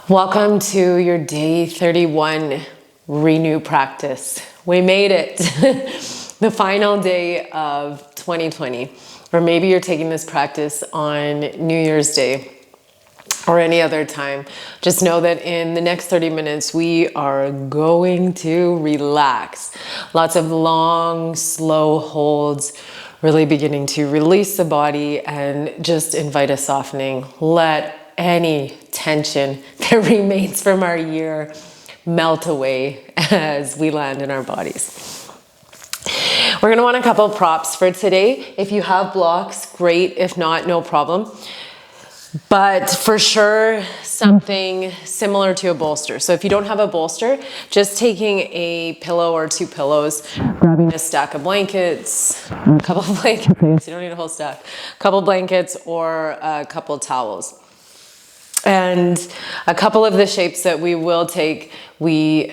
Welcome to your day 31 renew practice. We made it. The final day of 2020. Or maybe you're taking this practice on New Year's Day or any other time. Just know that in the next 30 minutes, we are going to relax. Lots of long, slow holds, really beginning to release the body and just invite a softening. Let any tension that remains from our year melt away as we land in our bodies. We're going to want a couple props for today. If you have blocks, great. If not, no problem. But for sure, something similar to a bolster. So if you don't have a bolster, just taking a pillow or two pillows, grabbing a stack of blankets, or a couple of blankets, you don't need a whole stack, a couple blankets or a couple towels. And a couple of the shapes that we will take, we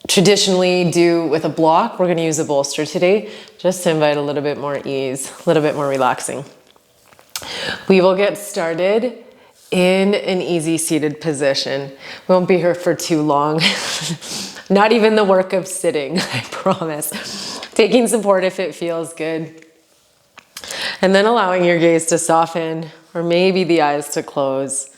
traditionally do with a block. We're going to use a bolster today, just to invite a little bit more ease, a little bit more relaxing. We will get started in an easy seated position. We won't be here for too long. Not even the work of sitting, I promise. Taking support if it feels good. And then allowing your gaze to soften, or maybe the eyes to close.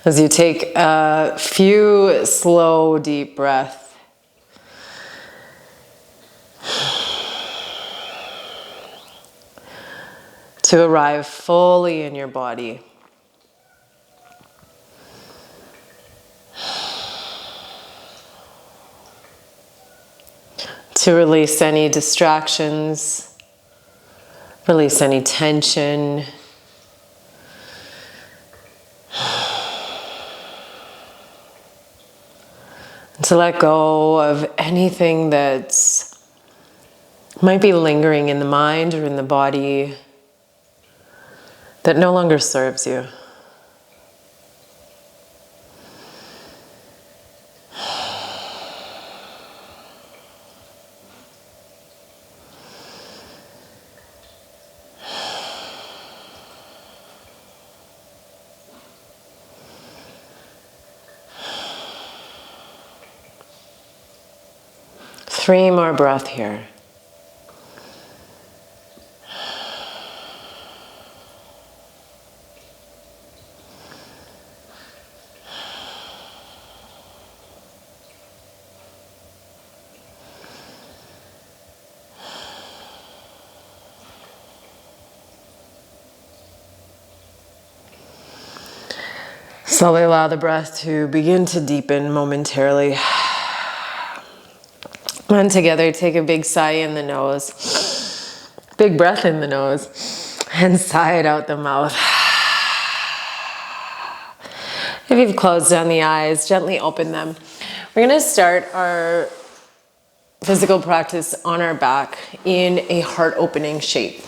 As you take a few slow, deep breaths. To arrive fully in your body. To release any distractions, release any tension. To let go of anything that might be lingering in the mind or in the body that no longer serves you. Three more breaths here. Slowly allow the breath to begin to deepen momentarily. And together, take a big sigh in the nose. Big breath in the nose. And sigh it out the mouth. If you've closed down the eyes, gently open them. We're going to start our physical practice on our back in a heart opening shape.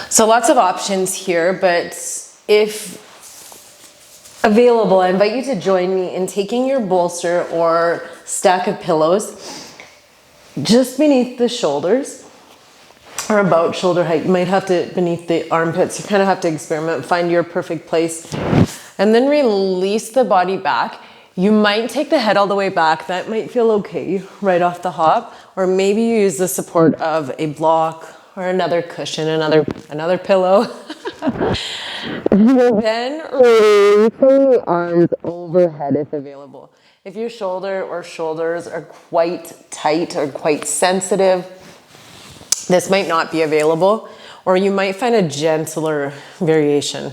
So lots of options here, but if available, I invite you to join me in taking your bolster or stack of pillows just beneath the shoulders or about shoulder height. You might have to beneath the armpits. You kind of have to experiment, find your perfect place, and then release the body back. You might take the head all the way back. That might feel okay right off the hop, or maybe you use the support of a block or another cushion, another pillow. Then release the arms overhead if available. If your shoulder or shoulders are quite tight or quite sensitive, this might not be available, or you might find a gentler variation.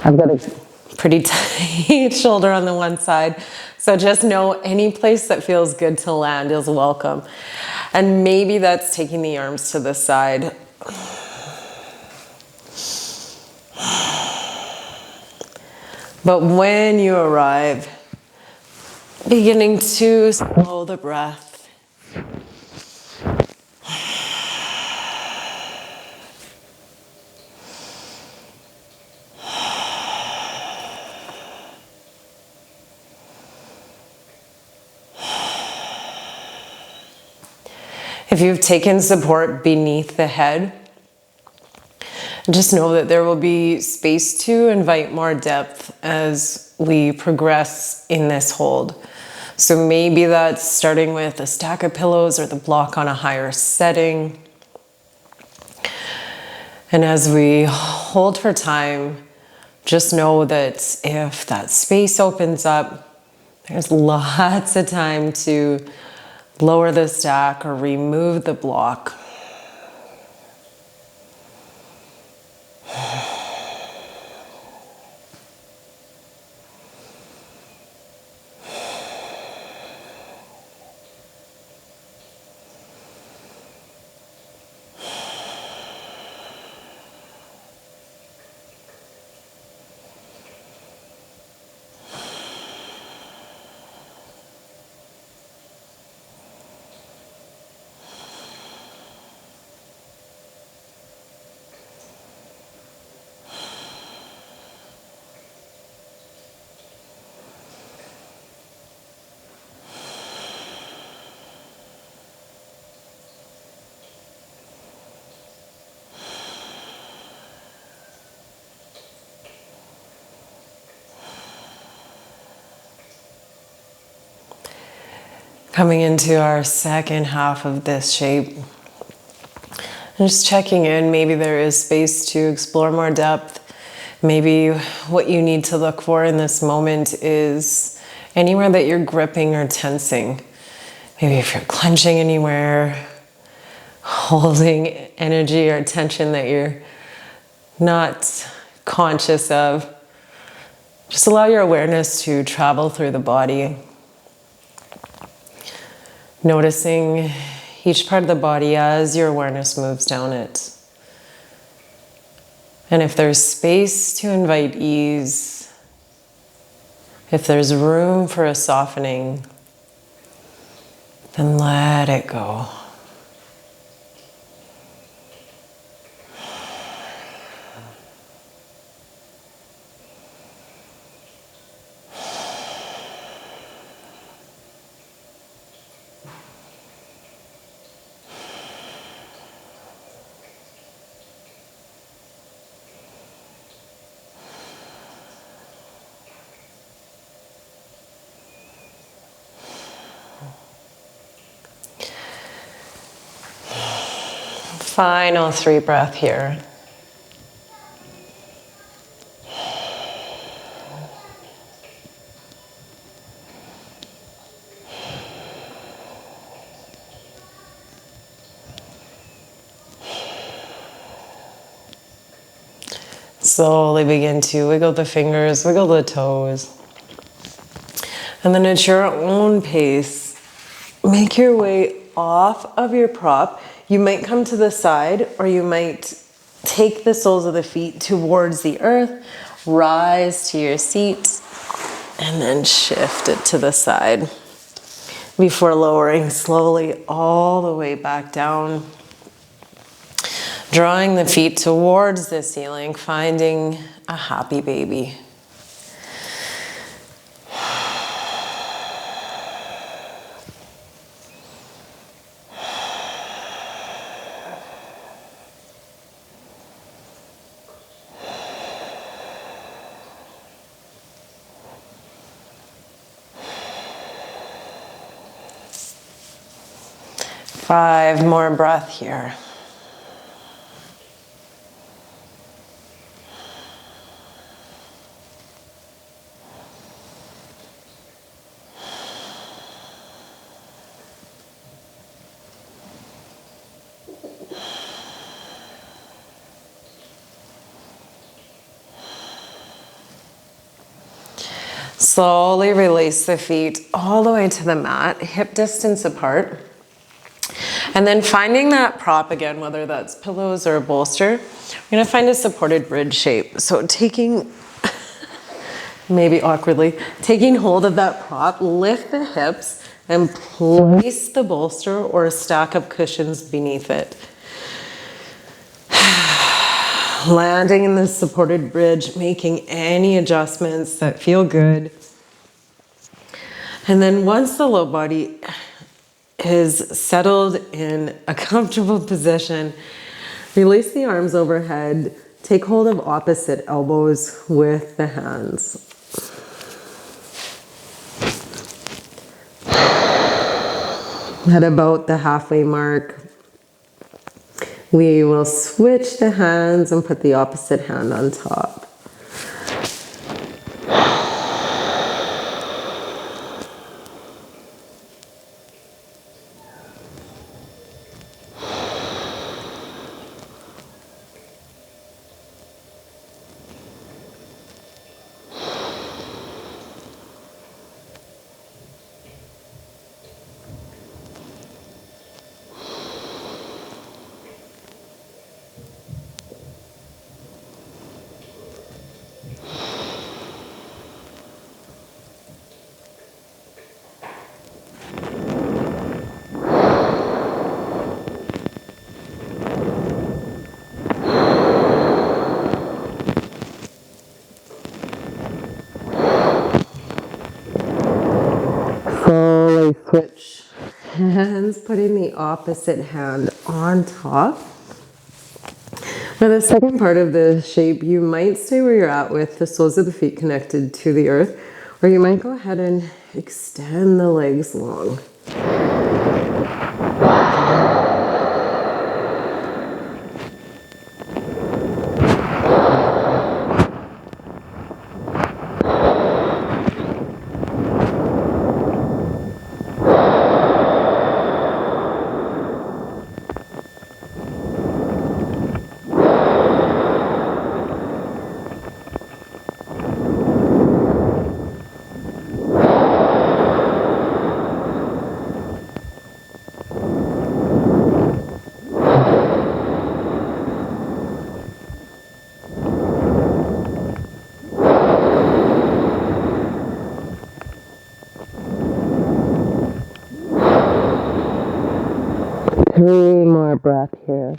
I've got a pretty tight shoulder on the one side, so just know any place that feels good to land is welcome. And maybe that's taking the arms to the side. But when you arrive, beginning to slow the breath. If you've taken support beneath the head, Just know that there will be space to invite more depth as we progress in this hold. So maybe that's starting with a stack of pillows or the block on a higher setting. And as we hold for time, just know that if that space opens up, there's lots of time to lower the stack or remove the block. Coming into our second half of this shape, and just checking in, maybe there is space to explore more depth. Maybe what you need to look for in this moment is anywhere that you're gripping or tensing. Maybe if you're clenching anywhere, holding energy or tension that you're not conscious of. Just allow your awareness to travel through the body. Noticing each part of the body as your awareness moves down it. And if there's space to invite ease, if there's room for a softening, then let it go. Final 3 breath here. Slowly begin to wiggle the fingers, wiggle the toes. And then at your own pace, make your way off of your prop. You might come to the side, or you might take the soles of the feet towards the earth, rise to your seat, and then shift it to the side before lowering slowly all the way back down. Drawing the feet towards the ceiling, finding a happy baby. Five more breath here. Slowly release the feet all the way to the mat, hip distance apart. And then finding that prop again, whether that's pillows or a bolster, we're gonna find a supported bridge shape. So taking, maybe awkwardly, taking hold of that prop, lift the hips and place the bolster or a stack of cushions beneath it. Landing in this supported bridge, making any adjustments that feel good. And then once the low body is settled in a comfortable position, release the arms overhead Take hold of opposite elbows with the hands. At about the halfway mark, we will switch the hands and put the opposite hand on top. Slowly switch hands, putting the opposite hand on top. For the second part of the shape, you might stay where you're at with the soles of the feet connected to the earth, or you might go ahead and extend the legs long. Three more breaths here.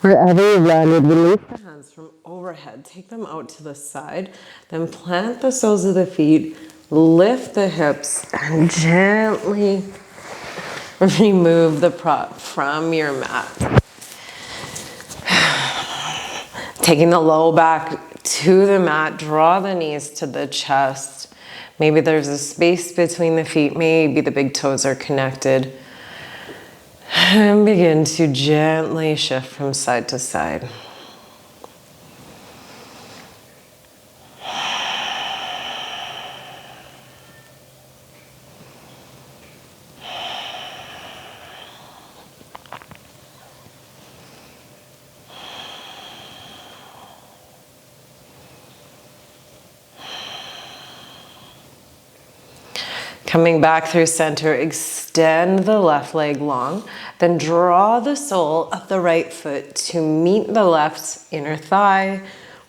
Wherever you've landed, release the hands from overhead. Take them out to the side. Then plant the soles of the feet, lift the hips, and gently remove the prop from your mat. Taking the low back to the mat, draw the knees to the chest. Maybe there's a space between the feet, maybe the big toes are connected. And begin to gently shift from side to side. Coming back through center, extend the left leg long, then draw the sole of the right foot to meet the left inner thigh,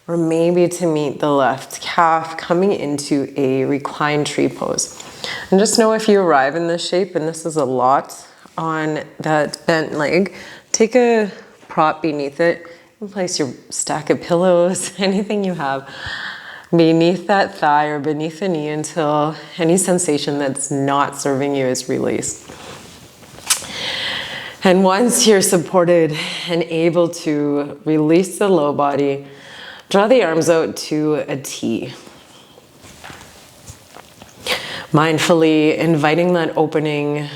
or maybe to meet the left calf, coming into a reclined tree pose. And just know if you arrive in this shape, and this is a lot on that bent leg, take a prop beneath it and place your stack of pillows, anything you have, beneath that thigh or beneath the knee until any sensation that's not serving you is released. And once you're supported and able to release the low body, draw the arms out to a T. Mindfully inviting that opening,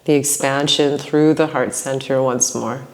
the expansion through the heart center once more.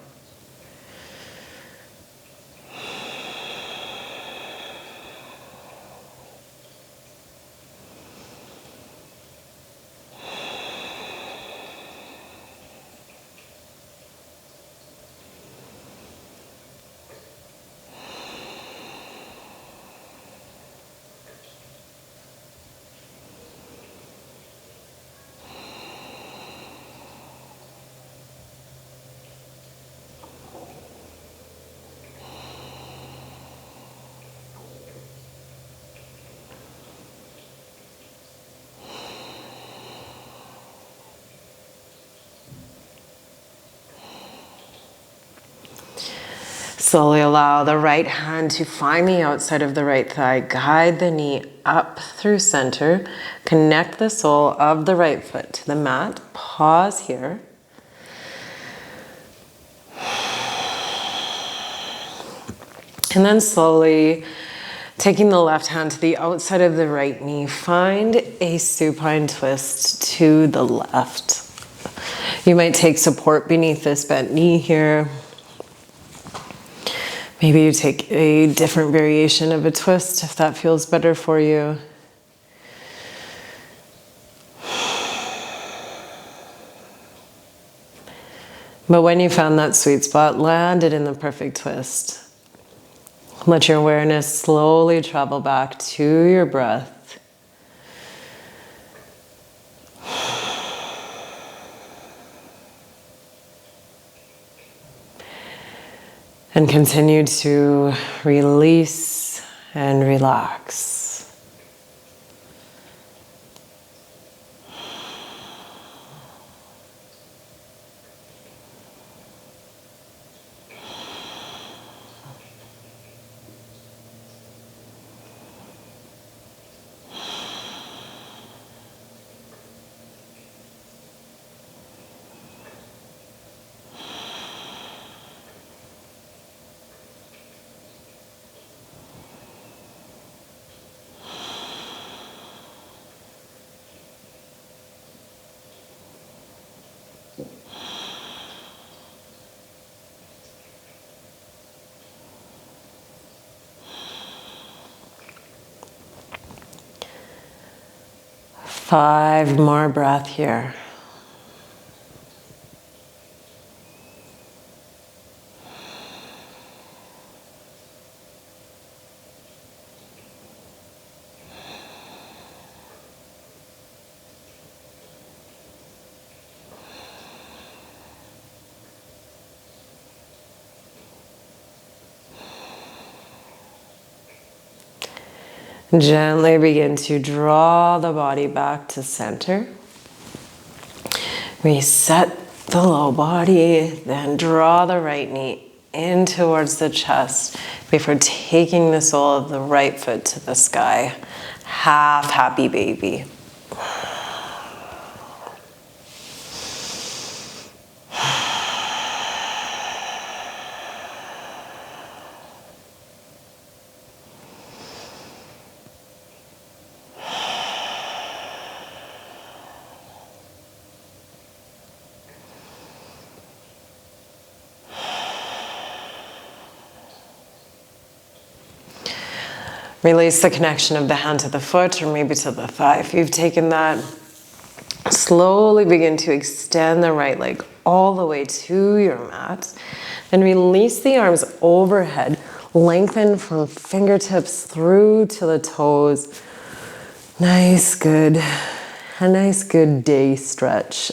Slowly allow the right hand to find the outside of the right thigh. Guide the knee up through center. Connect the sole of the right foot to the mat. Pause here. And then slowly taking the left hand to the outside of the right knee, find a supine twist to the left. You might take support beneath this bent knee here. Maybe you take a different variation of a twist if that feels better for you. But when you found that sweet spot, land it in the perfect twist. Let your awareness slowly travel back to your breath. And continue to release and relax. Five more breaths here. Gently begin to draw the body back to center. Reset the low body, then draw the right knee in towards the chest before taking the sole of the right foot to the sky. Half happy baby. Release the connection of the hand to the foot or maybe to the thigh. If you've taken that, slowly begin to extend the right leg all the way to your mat. Then release the arms overhead. Lengthen from fingertips through to the toes. A nice good day stretch.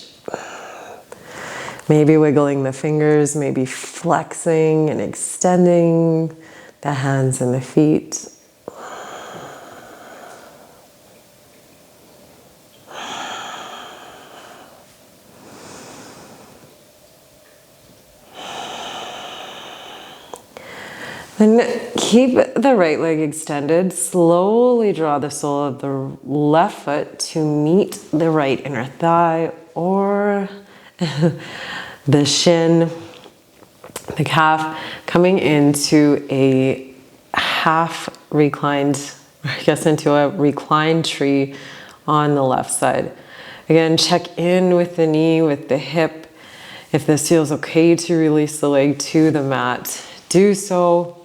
Maybe wiggling the fingers, maybe flexing and extending the hands and the feet. And keep the right leg extended. Slowly draw the sole of the left foot to meet the right inner thigh or the shin, the calf, coming into a half reclined, into a reclined tree on the left side. Again, check in with the knee, with the hip. If this feels okay to release the leg to the mat, do so.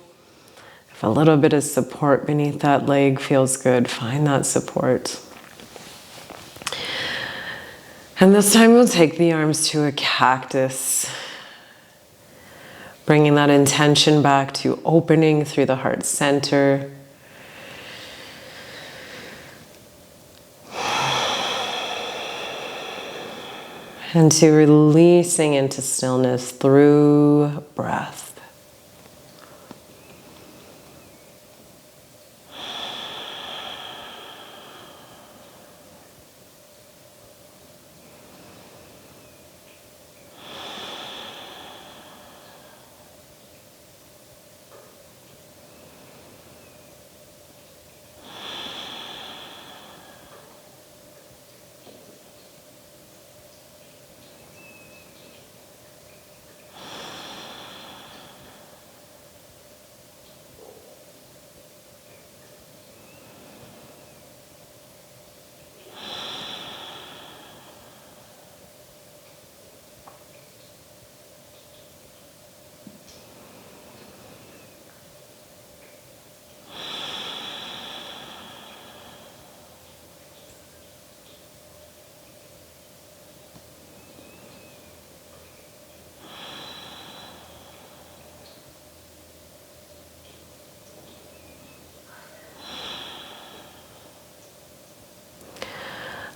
If a little bit of support beneath that leg feels good, find that support. And this time we'll take the arms to a cactus, bringing that intention back to opening through the heart center. And to releasing into stillness through breath.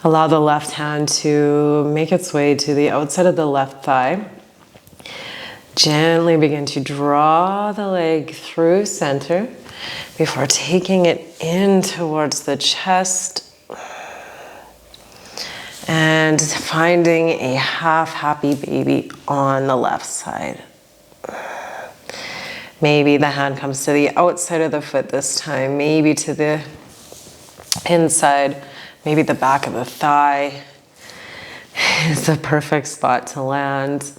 Allow the left hand to make its way to the outside of the left thigh. Gently begin to draw the leg through center before taking it in towards the chest and finding a half happy baby on the left side. Maybe the hand comes to the outside of the foot this time, maybe to the inside, maybe the back of the thigh is the perfect spot to land.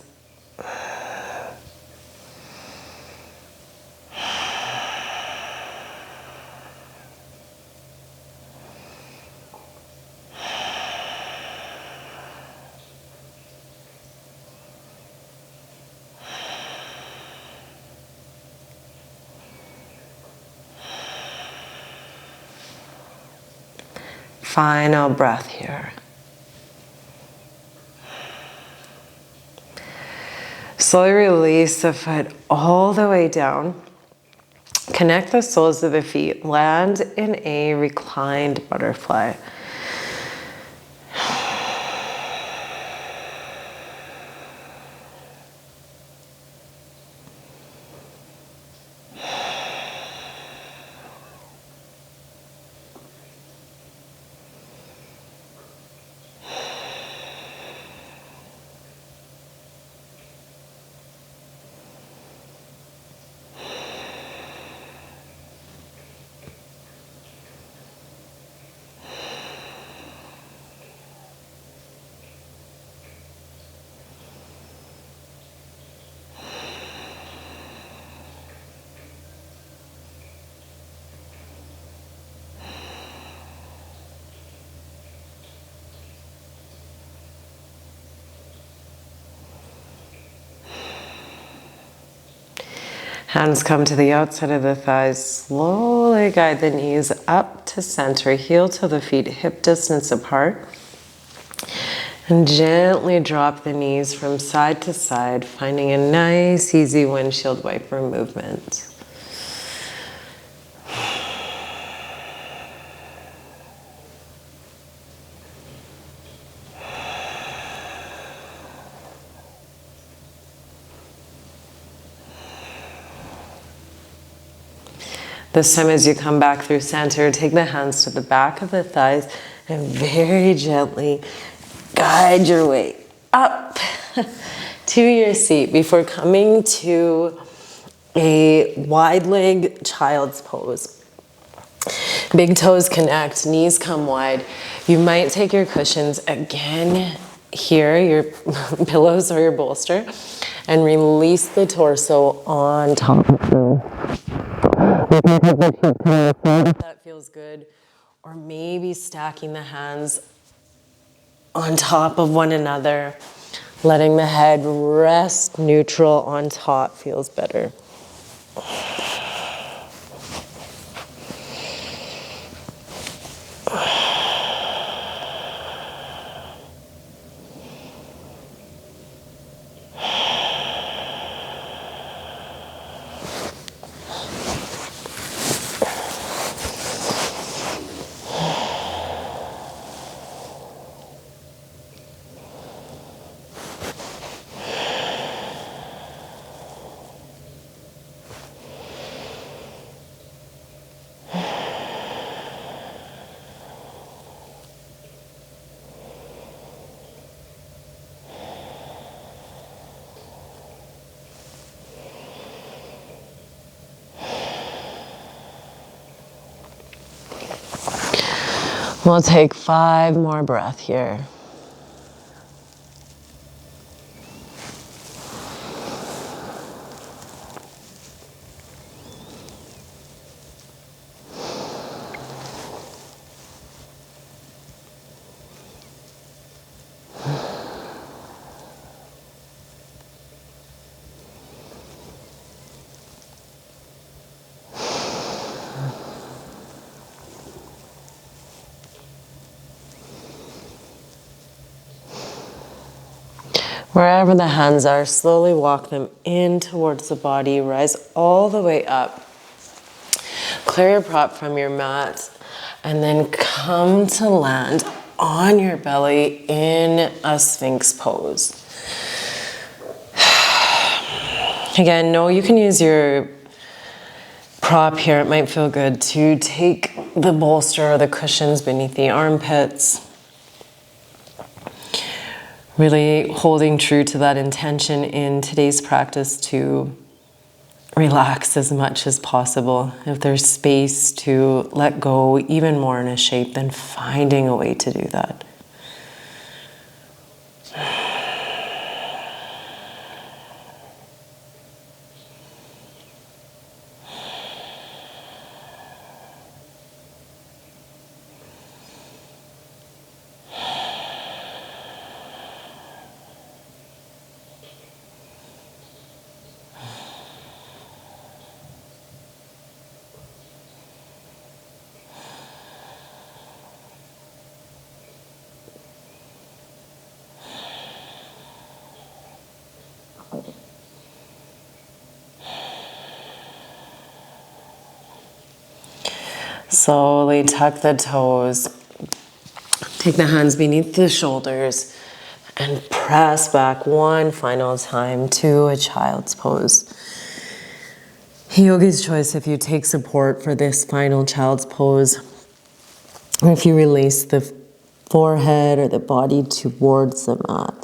Final breath here. Slowly release the foot all the way down. Connect the soles of the feet. Land in a reclined butterfly. Hands come to the outside of the thighs. Slowly guide the knees up to center. Heel to the feet, hip distance apart. And gently drop the knees from side to side, finding a nice, easy windshield wiper movement. This time as you come back through center, take the hands to the back of the thighs and very gently guide your way up to your seat before coming to a wide leg child's pose. Big toes connect, knees come wide. You might take your cushions again here, your pillows or your bolster, and release the torso on top of them. You can take the cheek to the side if that feels good, or maybe stacking the hands on top of one another, letting the head rest neutral on top feels better. We'll take 5 more breaths here. Wherever the hands are, slowly walk them in towards the body. Rise all the way up. Clear your prop from your mat. And then come to land on your belly in a Sphinx pose. Again, no, you can use your prop here. It might feel good to take the bolster or the cushions beneath the armpits. Really holding true to that intention in today's practice to relax as much as possible. If there's space to let go even more in a shape, then finding a way to do that. Slowly tuck the toes, take the hands beneath the shoulders, and press back one final time to a child's pose. Yogi's choice if you take support for this final child's pose, or if you release the forehead or the body towards the mat.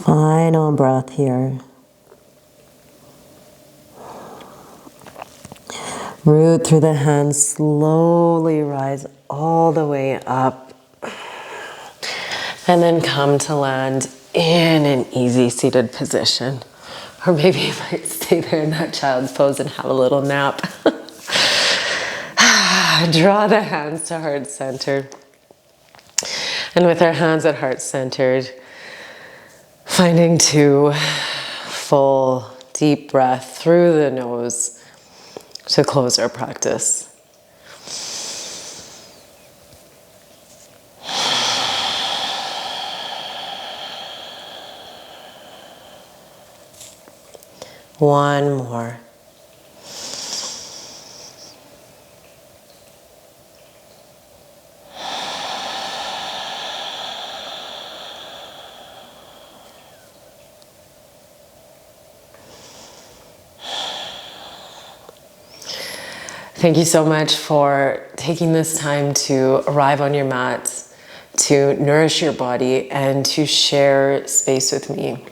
Final breath here. Root through the hands, slowly rise all the way up. And then come to land in an easy seated position. Or maybe you might stay there in that child's pose and have a little nap. Draw the hands to heart center. And with our hands at heart centered, finding 2 full deep breath through the nose to close our practice. One more. Thank you so much for taking this time to arrive on your mat, to nourish your body, and to share space with me.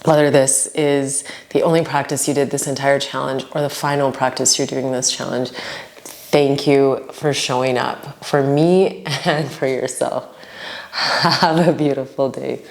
Whether this is the only practice you did this entire challenge or the final practice you're doing this challenge, thank you for showing up for me and for yourself. Have a beautiful day.